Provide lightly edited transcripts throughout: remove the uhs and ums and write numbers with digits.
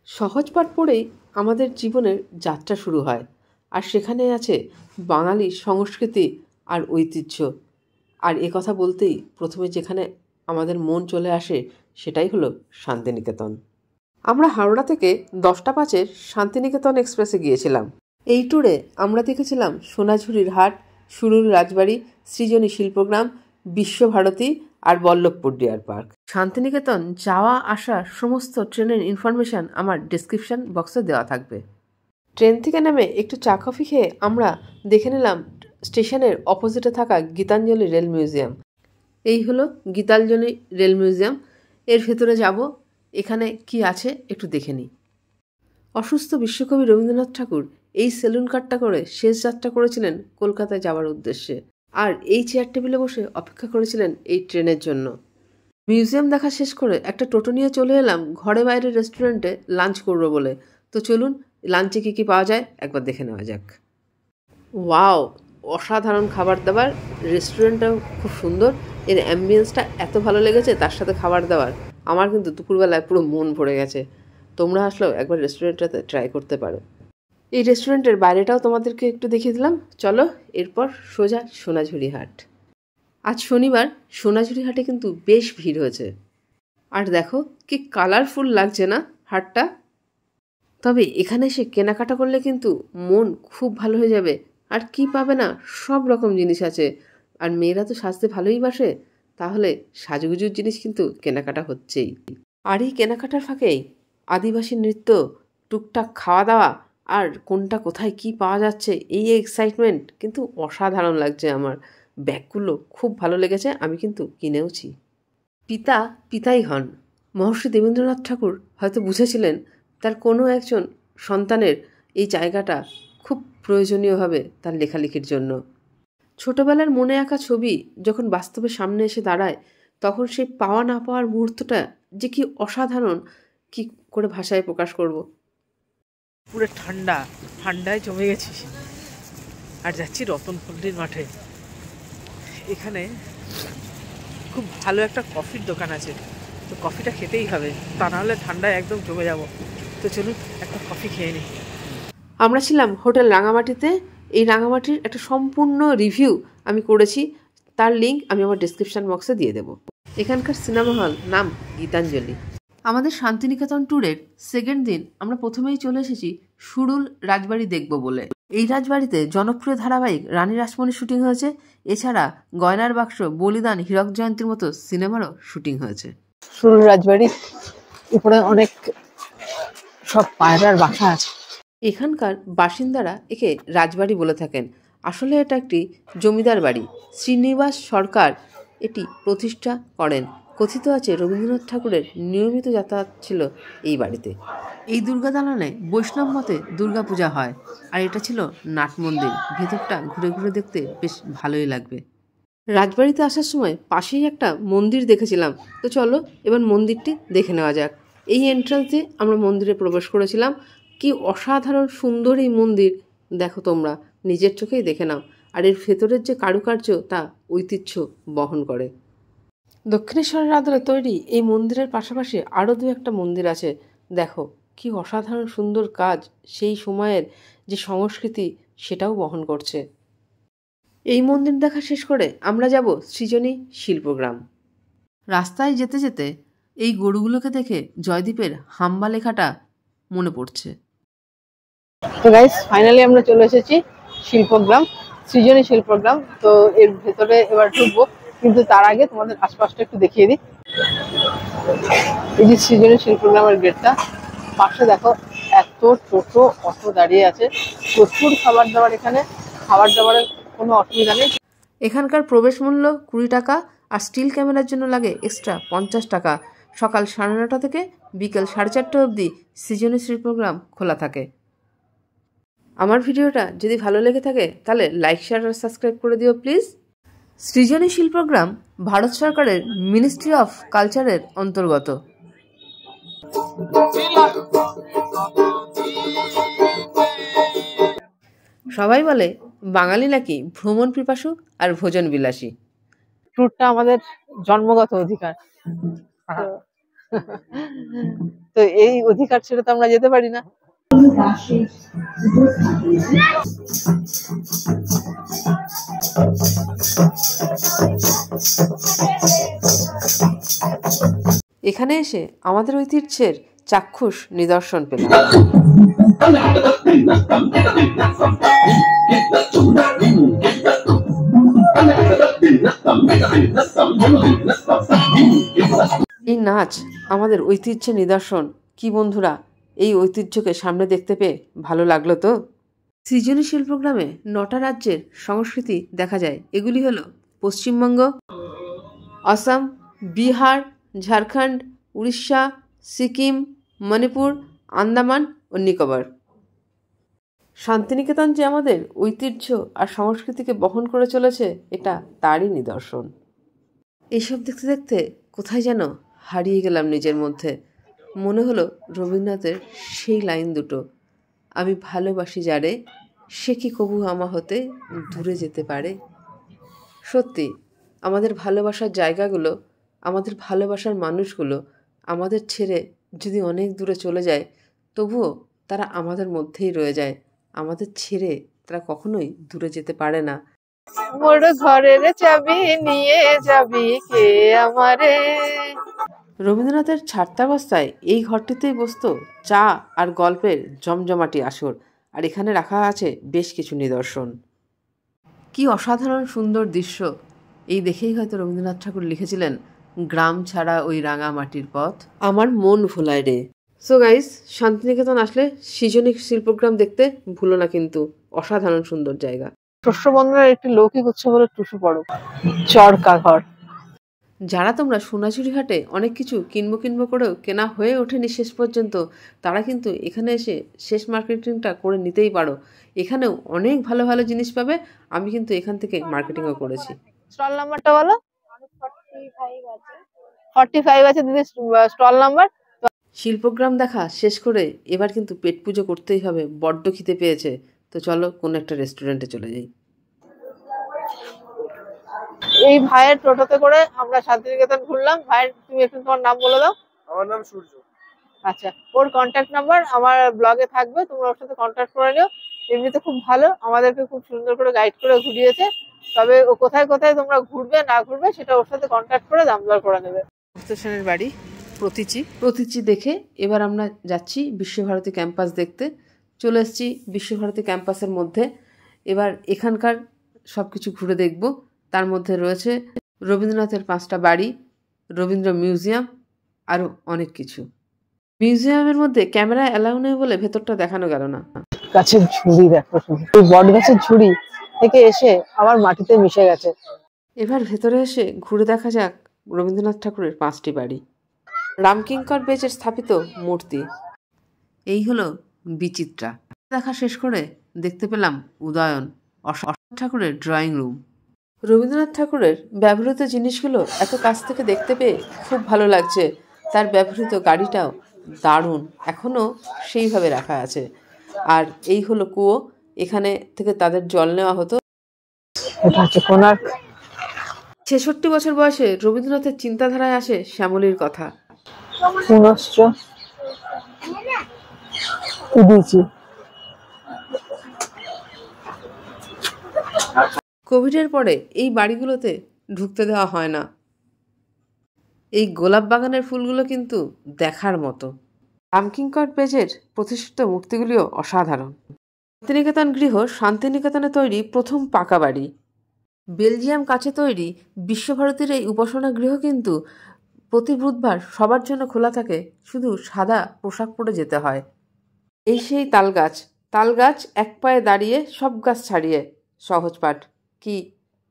সহজ পাঠ পড়েই আমাদের জীবনের যাত্রা শুরু হয়, আর সেখানে আছে বাঙালি সংস্কৃতি আর ঐতিহ্য। আর কথা বলতেই প্রথমে যেখানে আমাদের মন চলে আসে সেটাই হলো শান্তিনিকেতন। আমরা হাওড়া থেকে 10টা 5-এর শান্তিনিকেতন এক্সপ্রেসে গিয়েছিলাম। এই ট্যুরে আমরা দেখেছিলাম সোনাঝুরির হাট, সুরুল রাজবাড়ি, সৃজনী শিল্পগ্রাম, বিশ্বভারতী আর বল্লভপুর ডিয়ার পার্ক। শান্তিনিকেতন যাওয়া আসা সমস্ত ট্রেনের ইনফরমেশান আমার ডেসক্রিপশন বক্সে দেওয়া থাকবে। ট্রেন থেকে নেমে একটু চা কফি খেয়ে আমরা দেখে নিলাম স্টেশনের অপোজিটে থাকা গীতাঞ্জলি রেল মিউজিয়াম। এই হলো গীতাঞ্জলি রেল মিউজিয়াম। এর ভেতরে যাব, এখানে কি আছে একটু দেখে নিই। অসুস্থ বিশ্বকবি রবীন্দ্রনাথ ঠাকুর এই সেলুন কারটা করে শেষ যাত্রা করেছিলেন কলকাতায় যাওয়ার উদ্দেশ্যে, আর এই চেয়ার টেবিলে বসে অপেক্ষা করেছিলেন এই ট্রেনের জন্য। মিউজিয়াম দেখা শেষ করে একটা টোটো নিয়ে চলে এলাম ঘরে বাইরে রেস্টুরেন্টে লাঞ্চ করবো বলে। তো চলুন লাঞ্চে কী কী পাওয়া যায় একবার দেখে নেওয়া যাক। ওয়াও, অসাধারণ খাবার দাবার, রেস্টুরেন্টটাও খুব সুন্দর, এর অ্যাম্বিয়েন্সটা এত ভালো লেগেছে, তার সাথে খাবার দাবার আমার কিন্তু দুপুরবেলায় পুরো মন ভরে গেছে। তোমরা আসলেও একবার রেস্টুরেন্টটাতে ট্রাই করতে পারো। এই রেস্টুরেন্টের বাইরেটাও তোমাদেরকে একটু দেখিয়ে দিলাম। চলো এরপর সোজা সোনাঝুরি হাট। আজ শনিবার, সোনাঝুরি হাটে কিন্তু বেশ ভিড় হয়েছে। আর দেখো কি কালারফুল লাগছে না হাটটা। তবে এখানে এসে কেনাকাটা করলে কিন্তু মন খুব ভালো হয়ে যাবে। আর কি পাবে না, সব রকম জিনিস আছে। আর মেয়েরা তো সাজতে ভালোই বাসে, তাহলে সাজুগুজুর জিনিস কিন্তু কেনাকাটা হচ্ছেই। আর এই কেনাকাটার ফাঁকেই আদিবাসী নৃত্য, টুকটাক খাওয়া দাওয়া, আর কোনটা কোথায় কি পাওয়া যাচ্ছে এই এক্সাইটমেন্ট কিন্তু অসাধারণ লাগছে আমার। ব্যাগগুলো খুব ভালো লেগেছে, আমি কিন্তু কিনেওছি। পিতা পিতাই হন। মহর্ষি দেবেন্দ্রনাথ ঠাকুর হয়তো বুঝেছিলেন তার কোনো একজন সন্তানের এই জায়গাটা খুব প্রয়োজনীয় হবে তার লেখালেখির জন্য। ছোটবেলার মনে আঁকা ছবি যখন বাস্তবে সামনে এসে দাঁড়ায়, তখন সেই পাওয়া না পাওয়ার মুহূর্তটা যে কি অসাধারণ, কি করে ভাষায় প্রকাশ করব। পুরো ঠান্ডায় জমে গেছি। আর যাচ্ছি রতনপল্লীর মাঠে। এখানে খুব ভালো একটা কফির দোকান আছে, তো কফিটা খেতেই হবে, তা নাহলে ঠান্ডায় একদম জমে যাব। তো চলুন একটা কফি খেয়ে নিই। আমরা ছিলাম হোটেল রাঙামাটিতে। এই রাঙামাটির একটা সম্পূর্ণ রিভিউ আমি করেছি, তার লিঙ্ক আমি আমার ডেসক্রিপশন বক্সে দিয়ে দেবো। এখানকার সিনেমা হল নাম গীতাঞ্জলি। আমাদের শান্তিনিকেতন ট্যুরের সেকেন্ড দিন আমরা প্রথমেই চলে এসেছি সুরুল রাজবাড়ি দেখব বলে। এই রাজবাড়িতে জনপ্রিয় ধারাবাহিক রানী রাসমণির শুটিং হয়েছে। এছাড়া গয়নার বাক্স, বলিদান, হীরক জয়ন্তীর মতো সিনেমারও শুটিং হয়েছে। সুরুল রাজবাড়ির উপরে অনেক সব পায়রার বাসা আছে। এখানকার বাসিন্দারা একে রাজবাড়ি বলে থাকেন। আসলে এটা একটি জমিদার বাড়ি। শ্রীনিবাস সরকার এটি প্রতিষ্ঠা করেন। কথিত আছে রবীন্দ্রনাথ ঠাকুরের নিয়মিত যাতায়াত ছিল এই বাড়িতে। এই দুর্গা দালানে বৈষ্ণব মতে দুর্গা পূজা হয়, আর এটা ছিল নাট মন্দির। ভেতরটা ঘুরে ঘুরে দেখতে বেশ ভালোই লাগবে। রাজবাড়িতে আসার সময় পাশেই একটা মন্দির দেখেছিলাম, তো চলো এবার মন্দিরটি দেখে নেওয়া যাক। এই এন্ট্রান্স দিয়ে আমরা মন্দিরে প্রবেশ করেছিলাম। কি অসাধারণ সুন্দর এই মন্দির, দেখো তোমরা নিজের চোখেই দেখে নাও। আর এর ভেতরের যে কারুকার্য তা ঐতিহ্য বহন করে। দক্ষিণেশ্বরের আদলে তৈরি এই মন্দিরের পাশাপাশি আরও 2-1টা মন্দির আছে। দেখো কি অসাধারণ সুন্দর কাজ, সেই সময়ের যে সংস্কৃতি সেটাও বহন করছে। এই মন্দির দেখা শেষ করে আমরা যাব সৃজনী শিল্পগ্রাম। রাস্তায় যেতে যেতে এই গরুগুলোকে দেখে জয়দীপের হাম্বা লেখাটা মনে পড়ছে। তো গাইস, ফাইনালি আমরা চলে এসেছি শিল্পগ্রাম, সৃজনী শিল্পগ্রাম। তো এর ভেতরে এবার ঢুকবো, কিন্তু তার আগে তোমাদের আশপাশটা একটু দেখিয়ে দিই। এই যে সৃজনী শিল্পগ্রামের গেটটা, পাশে দেখো এত টোটো অটো দাঁড়িয়ে আছে। প্রচুর খাবার দাবার, এখানে খাবার দাবারের কোনো অসুবিধা নেই। এখানকার প্রবেশ মূল্য 20 টাকা, আর স্টিল ক্যামেরার জন্য লাগে এক্সট্রা 50 টাকা। সকাল 9:30 থেকে বিকেল 4:30 অবধি সৃজনী শিল্পগ্রাম খোলা থাকে। আমার ভিডিওটা যদি ভালো লেগে থাকে তাহলে লাইক, শেয়ার আর সাবস্ক্রাইব করে দিও প্লিজ। সৃজনী শিল্পগ্রাম ভারত সরকারের মিনিস্ট্রি অফ কালচারের অন্তর্গত। সবাই বলে বাঙালি নাকি ভ্রমণ পিপাসু আর ভোজন বিলাসী। ট্যুরটা আমাদের জন্মগত অধিকার। তো এই অধিকার ছেড়ে তো আমরা যেতে পারি না। এখানে এসে আমাদের ঐতিহ্যের চাক্ষুষ নিদর্শন পেলাম। এই নাচ আমাদের ঐতিহ্যের নিদর্শন। কি বন্ধুরা, এই ঐতিহ্যকে সামনে দেখতে পেয়ে ভালো লাগলো তো? সৃজনী শিল্পগ্রামে 9টা রাজ্যের সংস্কৃতি দেখা যায়। এগুলি হলো পশ্চিমবঙ্গ, আসাম, বিহার, ঝাড়খণ্ড, উড়িষ্যা, সিকিম, মণিপুর, আন্দামান ও নিকোবর। শান্তিনিকেতন যে আমাদের ঐতিহ্য আর সংস্কৃতিকে বহন করে চলেছে, এটা তারই নিদর্শন। এইসব দেখতে দেখতে কোথায় যেন হারিয়ে গেলাম নিজের মধ্যে। মনে হলো রবীন্দ্রনাথের সেই লাইন দুটো, আমি ভালোবাসি যারে, সে কি কবু আমা হতে দূরে যেতে পারে। সত্যি আমাদের ভালোবাসার জায়গাগুলো, আমাদের ভালোবাসার মানুষগুলো আমাদের ছেড়ে যদি অনেক দূরে চলে যায়, তবুও তারা আমাদের মধ্যেই রয়ে যায়। আমাদের ছেড়ে তারা কখনোই দূরে যেতে পারে না। মোর ঘরের চাবি নিয়ে যাবি কে আমারে। রবীন্দ্রনাথের ছাত্রাবস্থায় এই ঘরটিতেই বসতো চা আর গল্পের জমজমাটি আসর, আর এখানে রাখা আছে বেশ কিছু নিদর্শন। কি অসাধারণ সুন্দর দৃশ্য! এই দেখেই হয়তো রবীন্দ্রনাথ ঠাকুর লিখেছিলেন, গ্রাম ছাড়া ওই রাঙা মাটির পথ আমার মন ভোলায় রে। সো গাইস, শান্তিনিকেতন আসলে সৃজনী শিল্পগ্রাম দেখতে ভুলো না কিন্তু, অসাধারণ সুন্দর জায়গা। শস্য বন্দনের একটি লৌকিক উৎসব হলো টুসু পরব, চরকা ঘর। যারা তোমরা সোনাঝুরি হাটে অনেক কিছু কিনবো করেও কেনা হয়ে ওঠেনি শেষ পর্যন্ত, তারা কিন্তু এখানে এসে শেষ মার্কেটিংটা করে নিতেই পারো। এখানেও অনেক ভালো ভালো জিনিস পাবে। আমি কিন্তু এখান থেকে মার্কেটিংও করেছি। স্টল নাম্বারটা বলো। 45 আছে দিদি স্টল নাম্বার। শিল্পগ্রাম দেখা শেষ করে এবার কিন্তু পেট পুজো করতেই হবে, বড্ড খিদে পেয়েছে। তো চলো কোনো একটা রেস্টুরেন্টে চলে যাই। এই ভাইয়ের টোটোতে করে আমরা শান্তিনিকেতন ঘুরলাম। ভাইয়ের, তুমি একটু তোমার নাম বলে দাও। আমার নাম সূর্য। আচ্ছা, ওর কন্ট্যাক্ট নাম্বার আমার ব্লগে থাকবে, তোমরা ওর সাথে কন্ট্যাক্ট করে নিও। এমনিতে খুব ভালো, আমাদেরকে খুব সুন্দর করে গাইড করে ঘুরিয়েছে। তবে ও কোথায় কোথায় তোমরা ঘুরবে না ঘুরবে সেটা ওর সাথে কন্ট্যাক্ট করে দাম দর করে নেবে। সেনের বাড়ি প্রতীচি দেখে এবার আমরা যাচ্ছি বিশ্বভারতী ক্যাম্পাস দেখতে। চলে এসেছি বিশ্বভারতী ক্যাম্পাসের মধ্যে। এবার এখানকার সব কিছু ঘুরে দেখব। তার মধ্যে রয়েছে রবীন্দ্রনাথের 5টা বাড়ি, রবীন্দ্র মিউজিয়াম, আরও অনেক কিছু। মিউজিয়ামের মধ্যে ক্যামেরা অ্যালাউ নেই বলে ভেতরটা দেখানো গেল না। গাছের ঝুড়ি দেখো, এই বট গাছের ঝুড়ি থেকে এসে আবার মাটিতে মিশে গেছে। এবার ভেতরে এসে ঘুরে দেখা যাক রবীন্দ্রনাথ ঠাকুরের 5টি বাড়ি। রামকিঙ্কর বেজের স্থাপিত মূর্তি। এই হলো বিচিত্রা। দেখা শেষ করে দেখতে পেলাম উদয়ন, অশোক ঠাকুরের ড্রয়িং রুম। রবীন্দ্রনাথ ঠাকুরের ব্যবহৃত জিনিসগুলো এত কাছ থেকে দেখতে পেয়ে খুব ভালো লাগছে। তার ব্যবহৃত গাড়িটাও দারুণ, এখনও সেইভাবে রাখা আছে। আর এই হলো কুয়ো, এখানে থেকে তাদের জল নেওয়া হতো। 66 বছর বয়সে রবীন্দ্রনাথের চিন্তাধারায় আসে শ্যামলীর কথা। কোভিডের পরে এই বাড়িগুলোতে ঢুকতে দেওয়া হয় না। এই গোলাপ বাগানের ফুলগুলো কিন্তু দেখার মতো। রামকিঙ্কর বেজের প্রতিষ্ঠিত মূর্তিগুলিও অসাধারণ। শান্তিনিকেতন গৃহ শান্তিনিকেতনে তৈরি প্রথম পাকা বাড়ি। বেলজিয়াম কাচে তৈরি বিশ্বভারতীর এই উপাসনা গৃহ কিন্তু প্রতি বুধবার সবার জন্য খোলা থাকে, শুধু সাদা পোশাক পরে যেতে হয়। এই সেই তাল গাছ এক পায়ে দাঁড়িয়ে সব গাছ ছাড়িয়ে, সহজ পাঠ। কি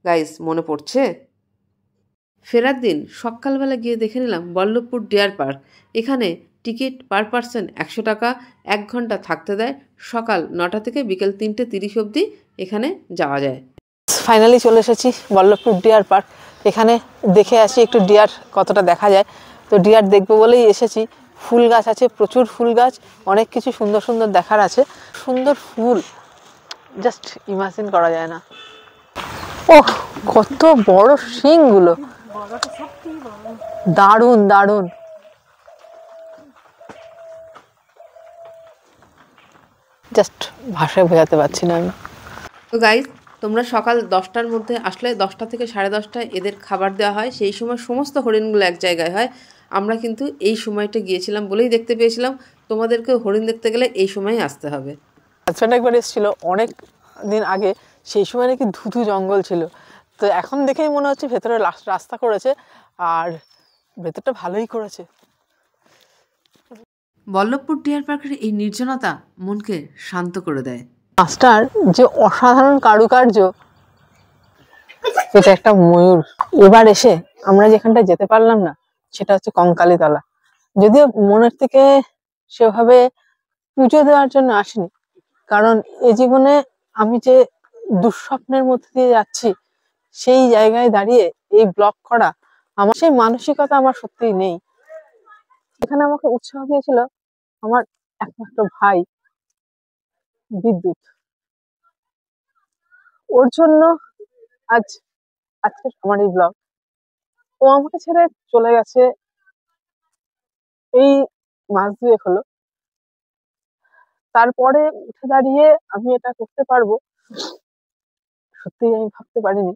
গাইস, মনে পড়ছে? ফেরার দিন সকালবেলা গিয়ে দেখে নিলাম বল্লভপুর ডিয়ার পার্ক। এখানে টিকিট পার পার্সন 100 টাকা, 1 ঘন্টা থাকতে দেয়। সকাল 9টা থেকে বিকেল 3:30 অবধি এখানে যাওয়া যায়। ফাইনালি চলে এসেছি বল্লভপুর ডিয়ার পার্ক। এখানে দেখে আসি একটু ডিয়ার কতটা দেখা যায়। তো ডিয়ার দেখবো বলেই এসেছি। ফুল গাছ আছে, প্রচুর ফুল গাছ, অনেক কিছু সুন্দর সুন্দর দেখার আছে। সুন্দর ফুল, জাস্ট ইমাজিন করা যায় না। ওহ, কত বড় শিংগুলো, দারুণ দারুণ। জাস্ট ভাষায় বোঝাতে পারছি না আমি। তো গাইজ, তোমরা সকাল 10টার মধ্যে আসলে 10টা থেকে 10:30টায় এদের খাবার দেওয়া হয়। সেই সময় সমস্ত হরিণগুলো এক জায়গায় হয়। আমরা কিন্তু এই সময়টা গিয়েছিলাম বলেই দেখতে পেয়েছিলাম। তোমাদেরকেও হরিণ দেখতে গেলে এই সময়ই আসতে হবে। হাজব্যান্ড একবার এসেছিল অনেক দিন আগে, সেই সময় নাকি ধুধু জঙ্গল ছিল। তো এখন দেখেই মনে হচ্ছে ভেতরে রাস্তা করেছে, আর ভেতরটা ভালোই করেছে। বল্লভপুর ডিয়ার পার্কের এই নির্জনতা মনকে শান্ত করে দেয়। মাস্টার যে অসাধারণ কারুকার্য, এটা একটা ময়ূর। এবার এসে আমরা যেখানটা যেতে পারলাম না সেটা হচ্ছে কঙ্কালীতলা। যদিও মনের থেকে সেভাবে পুজো দেওয়ার জন্য আসিনি, কারণ এ জীবনে আমি যে দুঃস্বপ্নের মধ্যে দিয়ে যাচ্ছি, সেই জায়গায় দাঁড়িয়ে এই ব্লগ করা, আমার সেই মানসিকতা আমার সত্যিই নেই। এখানে আমাকে উৎসাহ দিয়েছিল আমার একমাত্র ভাই বিদ্যুৎ। ওর জন্য আজকে আমার এই ব্লগ। ও আমাকে ছেড়ে চলে গেছে এই মাস 2 হলো। তারপরে উঠে দাঁড়িয়ে আমি এটা করতে পারবো, সত্যিই আমি ভাবতে পারিনি।